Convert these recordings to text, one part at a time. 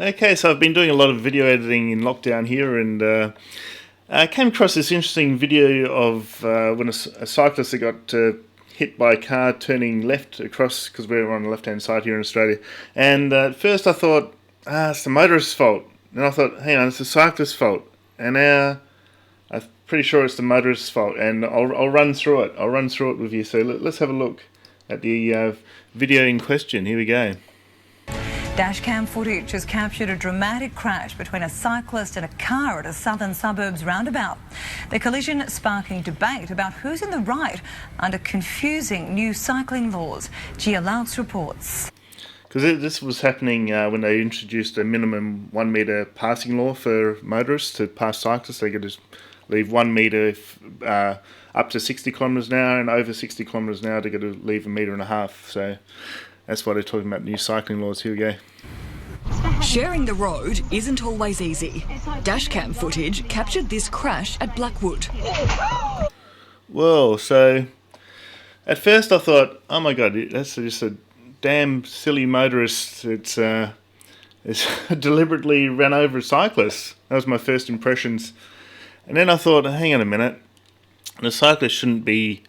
Okay, so I've been doing a lot of video editing in lockdown here, and I came across this interesting video of when a cyclist that got hit by a car turning left across, because we're on the left-hand side here in Australia. And at first I thought, it's the motorist's fault. And I thought, hang on, it's the cyclist's fault. And now I'm pretty sure it's the motorist's fault. And I'll run through it. I'll run through it with you. So let's have a look at the video in question. Here we go. Dashcam footage has captured a dramatic crash between a cyclist and a car at a southern suburbs roundabout. The collision sparking debate about who's in the right under confusing new cycling laws. Gia Laux reports. Because this was happening when they introduced a minimum 1 metre passing law for motorists to pass cyclists. They could just leave 1 metre up to 60 kilometres an hour, and over 60 kilometres an hour they got to leave 1.5 metres. So that's why they're talking about new cycling laws. Here we go. Sharing the road isn't always easy. Dashcam footage captured this crash at Blackwood. Well, so at first I thought, oh my god, that's just a damn silly motorist. It's deliberately ran over a cyclist. That was my first impressions. And then I thought, hang on a minute, the cyclist shouldn't be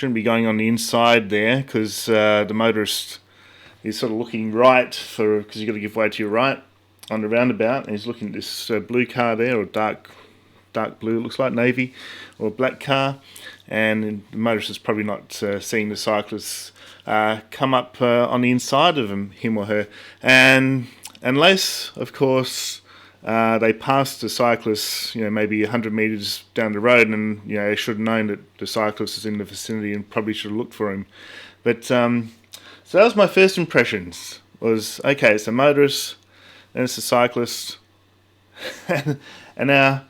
going on the inside there, because the motorist is sort of looking right because you've got to give way to your right on the roundabout, and he's looking at this blue car there, or dark blue, looks like navy, or black car, and the motorist is probably not seeing the cyclist come up on the inside of him or her, and unless, of course, they passed the cyclist, maybe 100 metres down the road, and they should have known that the cyclist is in the vicinity and probably should have looked for him. But so that was my first impressions. Was okay, it's a motorist, then it's a cyclist, and now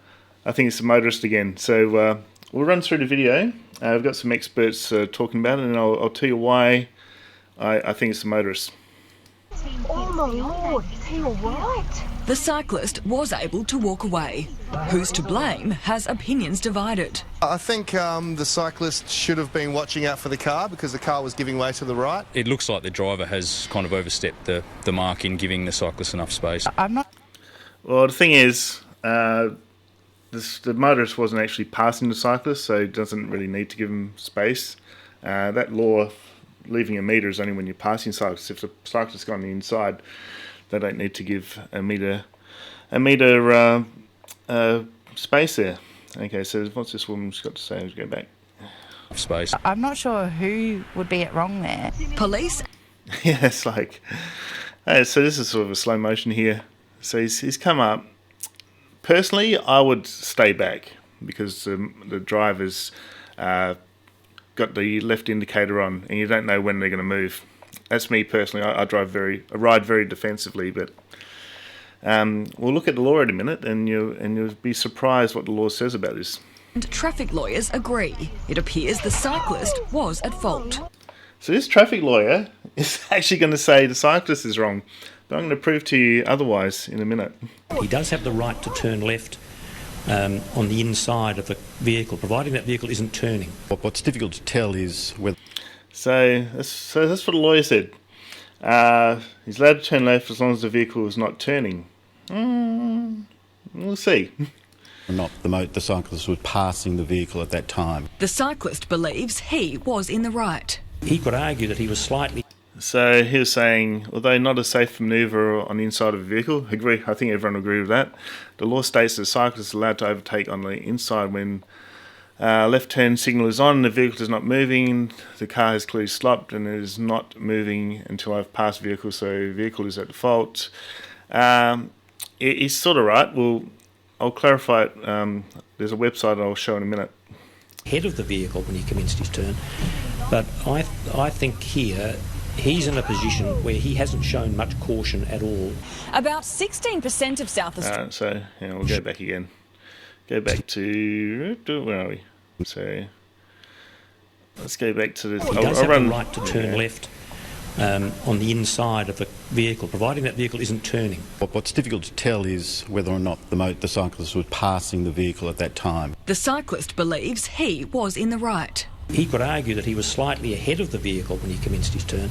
I think it's a motorist again. So we'll run through the video. I've got some experts talking about it, and I'll tell you why I think it's a motorist. Oh my lord, is he alright? The cyclist was able to walk away. Who's to blame has opinions divided. I think the cyclist should have been watching out for the car, because the car was giving way to the right. It looks like the driver has kind of overstepped the mark in giving the cyclist enough space. Well, the thing is, the motorist wasn't actually passing the cyclist, so he doesn't really need to give him space. That law, leaving 1 metre, is only when you're passing cyclists. If the cyclist's got on the inside, they don't need to give a metre space there. Okay, so what's this woman's got to say? Let's go back. Space. I'm not sure who would be at wrong there. Police. Yeah, it's like, so this is sort of a slow motion here. So he's come up. Personally, I would stay back, because the driver's got the left indicator on, and you don't know when they're going to move. That's me personally. I ride very defensively, but we'll look at the law in a minute, and you'll be surprised what the law says about this. And traffic lawyers agree. It appears the cyclist was at fault. So this traffic lawyer is actually going to say the cyclist is wrong, but I'm going to prove to you otherwise in a minute. He does have the right to turn left on the inside of the vehicle, providing that vehicle isn't turning. What's difficult to tell is whether... So that's what the lawyer said. He's allowed to turn left as long as the vehicle is not turning. We'll see. Not the cyclist was passing the vehicle at that time. The cyclist believes he was in the right. He could argue that he was slightly... So he was saying, although not a safe manoeuvre on the inside of a vehicle, agree. I think everyone will agree with that. The law states that the cyclist is allowed to overtake on the inside when left turn signal is on, the vehicle is not moving, the car has clearly stopped, and it is not moving until I've passed the vehicle, so the vehicle is at fault. He's sort of right. I'll clarify it. There's a website I'll show in a minute. Head of the vehicle when he commenced his turn, but I think here he's in a position where he hasn't shown much caution at all. About 16% of South Australia... So we'll go back again. Go back to... Where are we? So let's go back to this. He does have the right to turn left on the inside of the vehicle, providing that vehicle isn't turning. What's difficult to tell is whether or not the cyclist was passing the vehicle at that time. The cyclist believes he was in the right. He could argue that he was slightly ahead of the vehicle when he commenced his turn,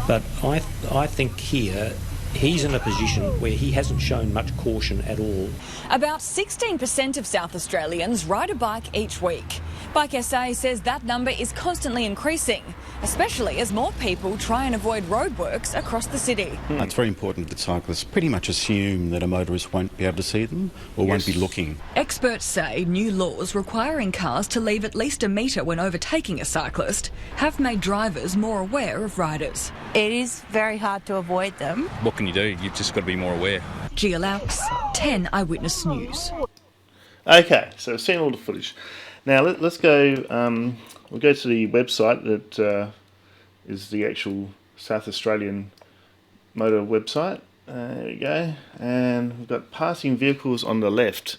but I think here he's in a position where he hasn't shown much caution at all. About 16% of South Australians ride a bike each week. Bike SA says that number is constantly increasing, especially as more people try and avoid roadworks across the city. It's very important that cyclists pretty much assume that a motorist won't be able to see them or won't be looking. Experts say new laws requiring cars to leave at least a metre when overtaking a cyclist have made drivers more aware of riders. It is very hard to avoid them. What can you do? You've just got to be more aware. Gia Laux, 10 Eyewitness News. Okay, so we've seen all the footage. Now let's go. We'll go to the website that is the actual South Australian motor website. There we go, and we've got passing vehicles on the left.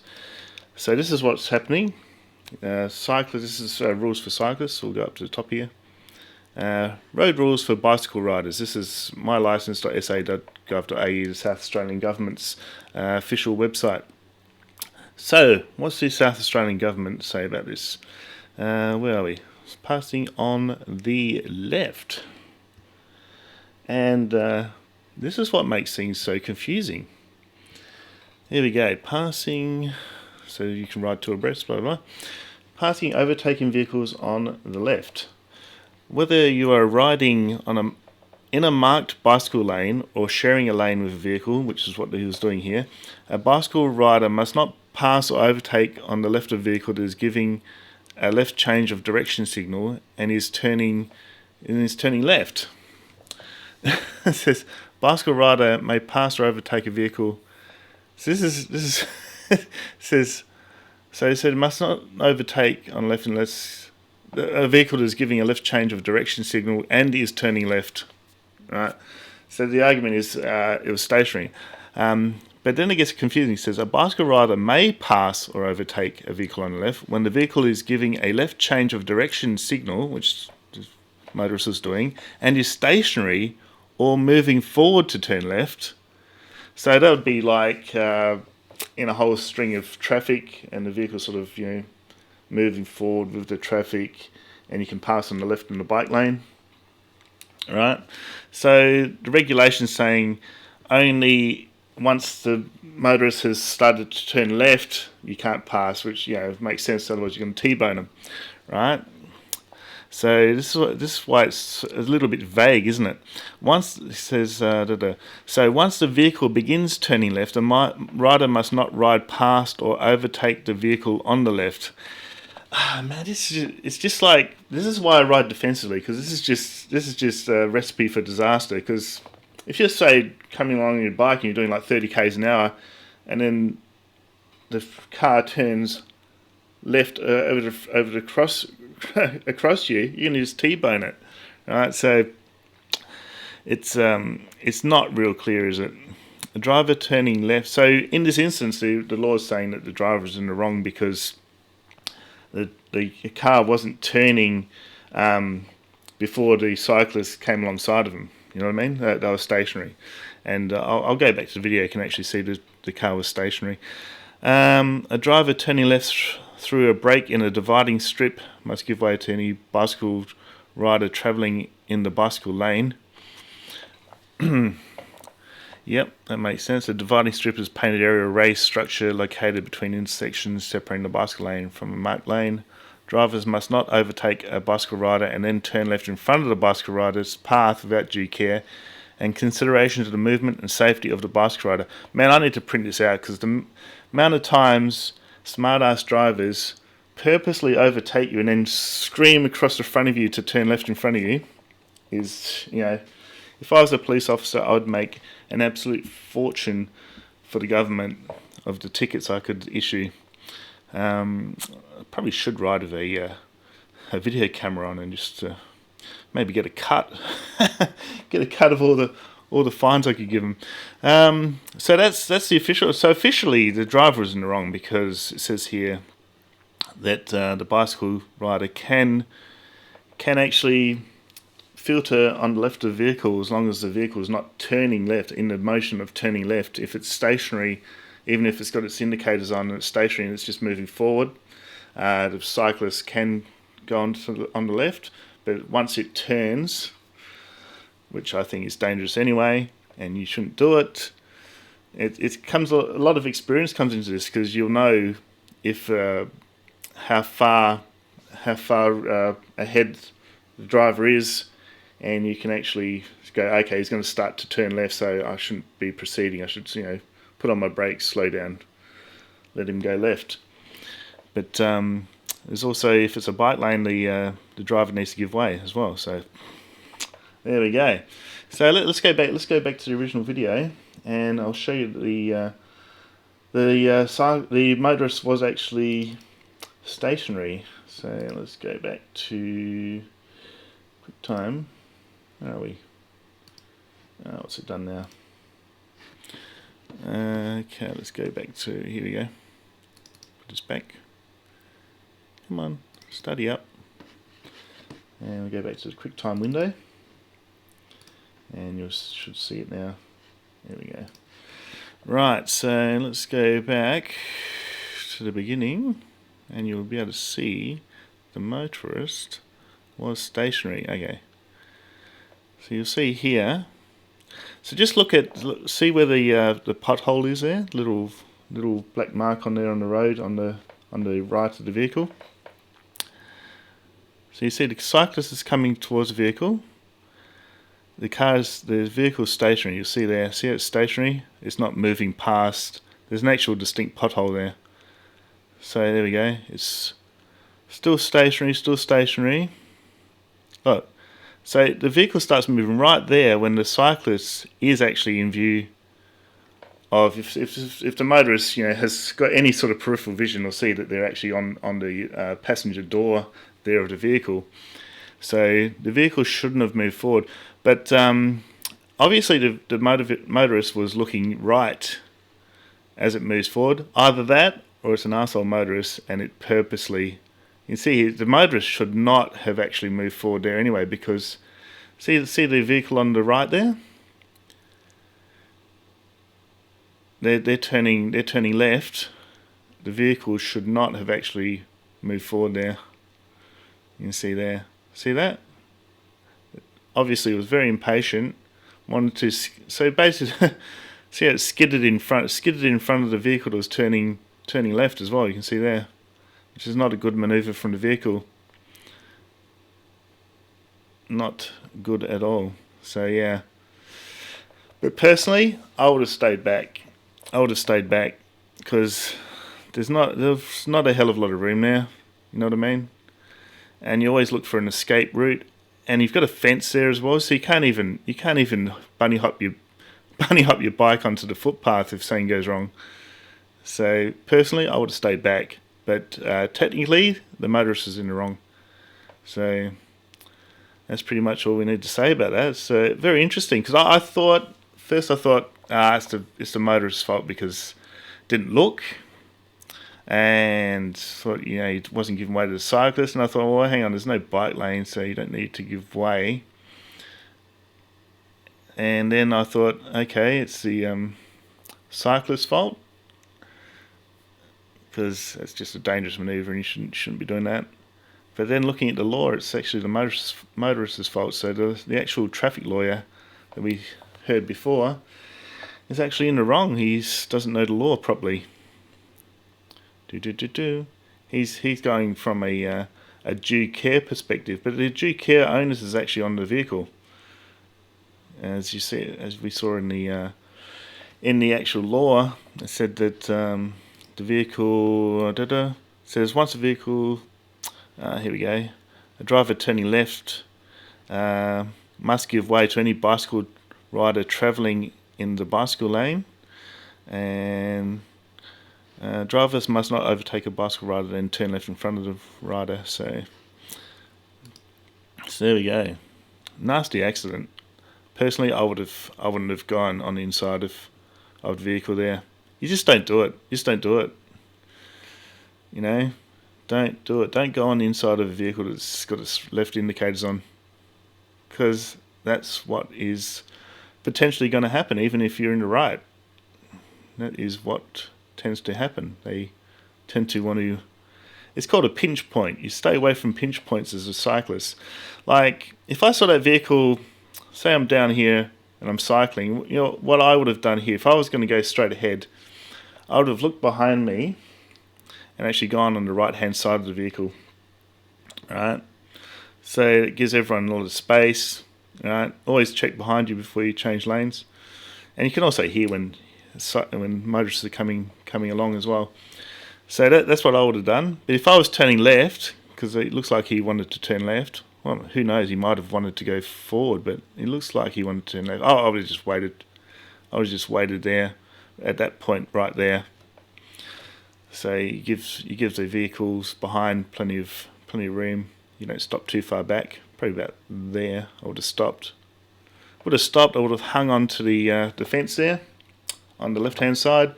So this is what's happening. Cyclists. This is rules for cyclists. We'll go up to the top here. Road rules for bicycle riders. This is mylicence.sa.gov.au, the South Australian Government's official website. So, what's the South Australian Government say about this? Where are we? It's passing on the left. And this is what makes things so confusing. Here we go. Passing, so you can ride two abreast, blah, blah, blah. Passing overtaking vehicles on the left. Whether you are riding in a marked bicycle lane or sharing a lane with a vehicle, which is what he was doing here, a bicycle rider must not pass or overtake on the left of a vehicle that is giving a left change of direction signal and is turning left. It says bicycle rider may pass or overtake a vehicle. So this is says, so it said must not overtake on left unless a vehicle that is giving a left change of direction signal and is turning left. Right. So the argument is it was stationary. But then it gets confusing. It says a bicycle rider may pass or overtake a vehicle on the left when the vehicle is giving a left change of direction signal, which the motorist is doing, and is stationary or moving forward to turn left. So that would be like in a whole string of traffic, and the vehicle sort of moving forward with the traffic, and you can pass on the left in the bike lane. All right. So the regulation's saying only once the motorist has started to turn left, you can't pass, which makes sense. Otherwise, you're going to T-bone them, right? So this is why it's a little bit vague, isn't it? Once it says, so once the vehicle begins turning left, a rider must not ride past or overtake the vehicle on the left. Man, it's just like, this is why I ride defensively, because this is just a recipe for disaster. Because if you're, say, coming along on your bike and you're doing like 30 k's an hour, and then the car turns left over the across you, you're gonna just T-bone it, right? So it's not real clear, is it? The driver turning left. So in this instance, the law is saying that the driver is in the wrong because the car wasn't turning before the cyclist came alongside of him. You know what I mean? They were stationary. And I'll go back to the video. You can actually see the car was stationary. A driver turning left through a break in a dividing strip must give way to any bicycle rider travelling in the bicycle lane. Yep, that makes sense. A dividing strip is a painted area or raised structure located between intersections separating the bicycle lane from a marked lane. Drivers must not overtake a bicycle rider and then turn left in front of the bicycle rider's path without due care and consideration to the movement and safety of the bicycle rider. Man, I need to print this out, because the amount of times smart-ass drivers purposely overtake you and then scream across the front of you to turn left in front of you is, if I was a police officer, I would make an absolute fortune for the government of the tickets I could issue. I probably should ride with a video camera on and just maybe get a cut, of all the fines I could give them. So that's the official. So officially, the driver is in the wrong, because it says here that the bicycle rider can actually filter on the left of the vehicle as long as the vehicle is not turning left in the motion of turning left. If it's stationary, even if it's got its indicators on and it's stationary and it's just moving forward, the cyclist can go on the left. But once it turns, which I think is dangerous anyway, and you shouldn't do it. It comes, a lot of experience comes into this, because you'll know if how far ahead the driver is, and you can actually go, okay, he's going to start to turn left, so I shouldn't be proceeding. I should, put on my brakes, slow down, let him go left. But there's also, if it's a bike lane, the driver needs to give way as well. So there we go. So let's go back. Let's go back to the original video, and I'll show you the motorist was actually stationary. So let's go back to QuickTime. Where are we? What's it done now? Okay, let's go back to, here we go. Put this back. Come on, study up. And we go back to the QuickTime window. And you should see it now. There we go. Right, so let's go back to the beginning, and you'll be able to see the motorist was stationary. Okay. So you'll see here. So just see where the pothole is there, little black mark on there on the road on the right of the vehicle. So you see the cyclist is coming towards the vehicle. The vehicle is stationary. You'll see there. See how it's stationary? It's not moving past. There's an actual distinct pothole there. So there we go. It's still stationary. Still stationary. Look. So the vehicle starts moving right there when the cyclist is actually in view of, if the motorist has got any sort of peripheral vision, will see that they're actually on the passenger door there of the vehicle. So the vehicle shouldn't have moved forward, but obviously the motorist was looking right as it moves forward. Either that, or it's an arsehole motorist and it purposely. You see, the motorist should not have actually moved forward there anyway, because see the vehicle on the right there. They're turning left. The vehicle should not have actually moved forward there. You can see there. See that? Obviously, it was very impatient. Wanted to. So basically, see how it skidded in front. Skidded in front of the vehicle that was turning left as well. You can see there, which is not a good manoeuvre from the vehicle. Not good at all. So yeah. But personally, I would have stayed back. Because there's not a hell of a lot of room there. You know what I mean? And you always look for an escape route, and you've got a fence there as well, so you can't even bunny hop your bike onto the footpath if something goes wrong. So personally, I would have stayed back, but technically the motorist is in the wrong. So that's pretty much all we need to say about that. It's very interesting, because I thought it's the motorist's fault because it didn't look. And thought, he wasn't giving way to the cyclist, and I thought, well, hang on, there's no bike lane, so you don't need to give way. And then I thought, okay, it's the cyclist's fault, because that's just a dangerous manoeuvre, and you shouldn't be doing that. But then looking at the law, it's actually the motorist's fault. So the actual traffic lawyer that we heard before is actually in the wrong. He doesn't know the law properly. He's going from a due care perspective, but the due care onus is actually on the vehicle. As you see, as we saw in the actual law, it said that the vehicle says once a vehicle, here we go, a driver turning left must give way to any bicycle rider travelling in the bicycle lane, and drivers must not overtake a bicycle rider and turn left in front of the rider. So there we go. Nasty accident. Personally, I wouldn't have gone on the inside of the vehicle there. You just don't do it. Don't do it. Don't do it. Don't go on the inside of a vehicle that's got its left indicators on, because that's what is potentially going to happen, even if you're in the right. That is what tends to happen. They tend to want to. It's called a pinch point. You stay away from pinch points as a cyclist. Like if I saw that vehicle, say I'm down here and I'm cycling, you know, what I would have done here, if I was going to go straight ahead, I would have looked behind me and actually gone on the right hand side of the vehicle. Right? So it gives everyone a lot of space. Right? Always check behind you before you change lanes. And you can also hear when motorists are coming along as well. So that's what I would have done. But if I was turning left, because it looks like he wanted to turn left, well, who knows, he might have wanted to go forward, but it looks like he wanted to turn left. I would have just waited. I would have just waited there at that point right there. So he gives the vehicles behind plenty of room. You don't stop too far back. Probably about there. I would have stopped. I would have hung on to the fence there on the left hand side.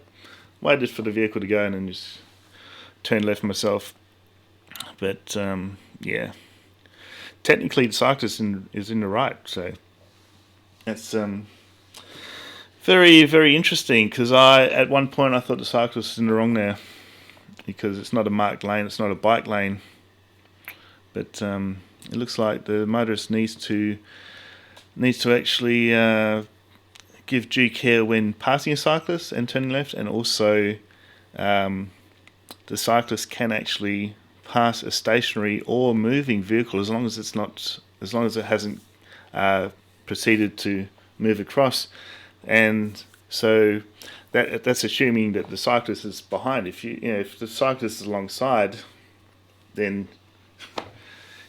Waited for the vehicle to go and then just turned left myself. But yeah, technically the cyclist is in the right. So that's very, very interesting, because at one point I thought the cyclist was in the wrong there, because it's not a marked lane, it's not a bike lane. But it looks like the motorist needs to actually give due care when passing a cyclist and turning left, and also the cyclist can actually pass a stationary or moving vehicle as long as it hasn't proceeded to move across. And so that's assuming that the cyclist is behind. If the cyclist is alongside, then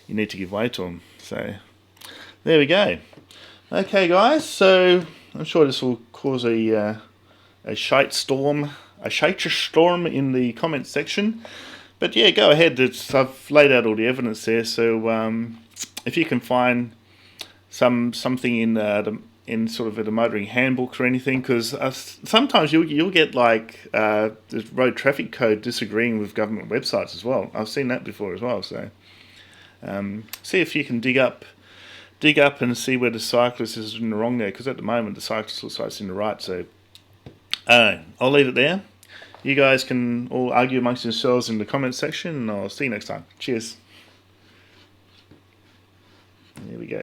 you need to give way to him. So there we go. Okay, guys. So I'm sure this will cause a shite storm in the comments section. But yeah, go ahead. I've laid out all the evidence there. So if you can find something in sort of a motoring handbook or anything, because sometimes you'll get like the road traffic code disagreeing with government websites as well. I've seen that before as well. So see if you can dig up and see where the cyclist is in the wrong there, because at the moment the cyclist looks like it's in the right. So I'll leave it there. You guys can all argue amongst yourselves in the comments section, and I'll see you next time. Cheers. There we go.